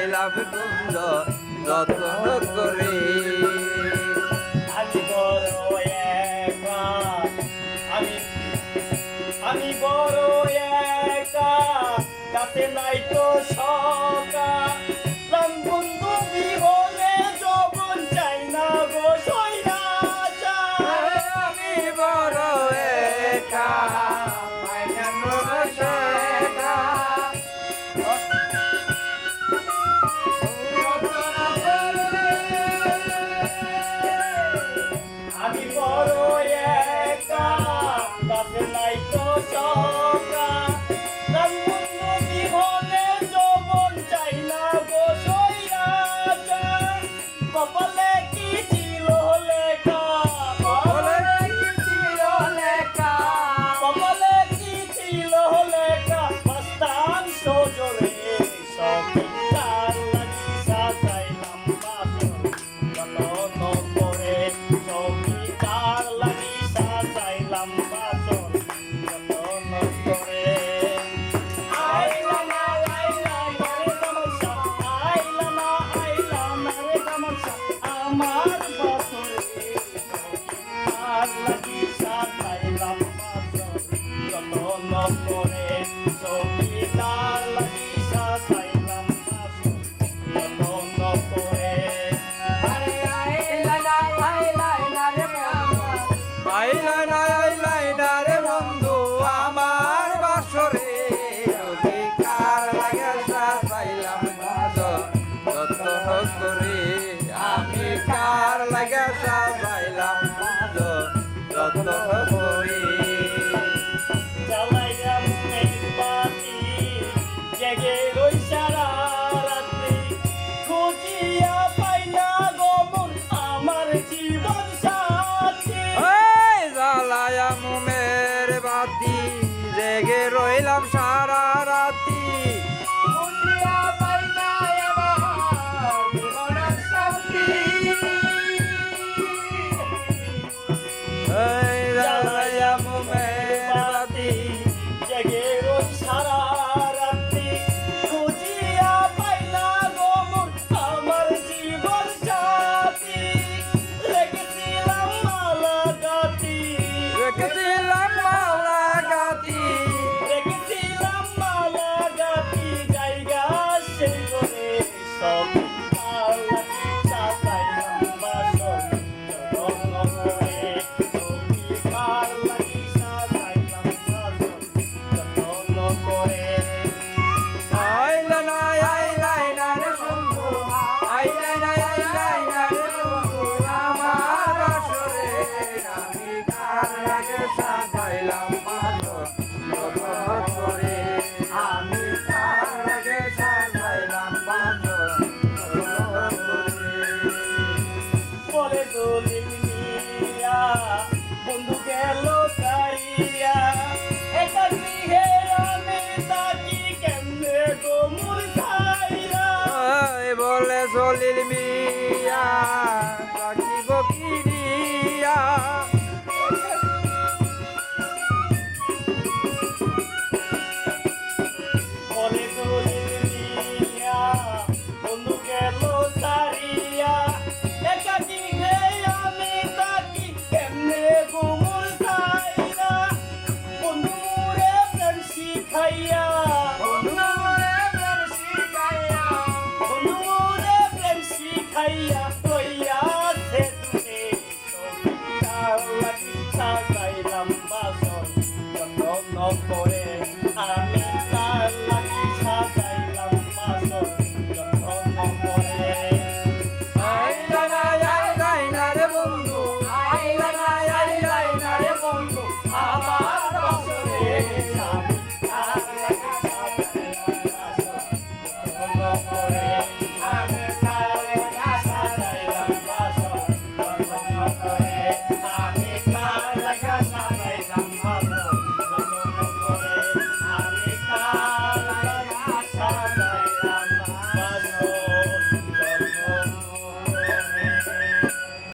সাজাইলাম কুঞ্জ যত্ন করে। আমি বড় একা, আমি বড় একা, কাছে নাই তো সকা। রাম বন্ধু বিহলে যৌবন চাই না গো সইরাচা। আমি বড় একা আমি বড় একা, কাছে নাই তো সকা। রাম বন্ধু বিহলে যৌবন চাই না গো সইরাচা। কপালে কি ছিল লেখা, বলে কি ছিল লেখা, কপালে কি ছিল লেখা, মস্তান সজলে সখী তার লাগি সাজাইলাম বাসর যত্ন করে। সখী তার লাগি সাজাইলাম বাসর যত্ন করে। আইলা না রে তামাশা, আইলা না রে তামাশা, আমার বাসরে তার লাগি সাজাইলাম বাসর যত্ন করে। সখী তার লাগি সাজাইলাম বাসর যত্ন করে। আরে আইলা না রে বন্ধু, আইলা না রে বন্ধু আমার বাসরে। যদি কার লাগে সাজাইলাম বাসর যত্ন করে। আমি কার লাগে সাজাইলাম বাসর যত্ন করে। জ্বালাইলাম মেঘবাতি, জেগে রই সারা রাত্রি, খুঁজিয়া পাই না গো মন আমার জীবন সাথী। এই জ্বালায়া মোমের বাতি, জেগে রইলাম সারা রাতি। খুঁজিয়া পাই না আমার জীবনের সাথী। এই জ্বালায়া মোমের বাতি, জেগে রই সারা রাত্রি, খুঁজিয়া পাই না গো মন আমার জীবন সাথী। রেখেছিলাম মালা গাতি, রেখেছিলাম মালা গাতি। রেখেছিলাম মালা গাতি, জায়গা সেই করে সখী তার লাগি সাজাইলাম বাসর যত্ন করে। সখী তার লাগি সাজাইলাম বাসর যত্ন করে। আইলা না রে বন্ধু, আইলা না রে বন্ধু আমার বাসরে। আমি কার লাগে সাজাইলাম বাসর যত্ন করে। আমি কার লাগে সাজাইলাম বাসর যত্ন করে। বলে দলিল মিয়া বন্ধু গেল সারিয়া, একা গৃহে আমি থাকি কেমনে গো মুরঝাইয়া। এই বলে জলিল মিয়া থাকিব কিরিয়া। বলে দলিল মিয়া বন্ধু গেল সারিয়া, একা গৃহে আমি থাকি কেমনে গো মুরঝাইয়া। বন্ধু মোরে প্রেম শিখাইয়া, বন্ধু রে প্রেম শিখাইয়া, বন্ধু মোরে প্রেম শিখাইয়া,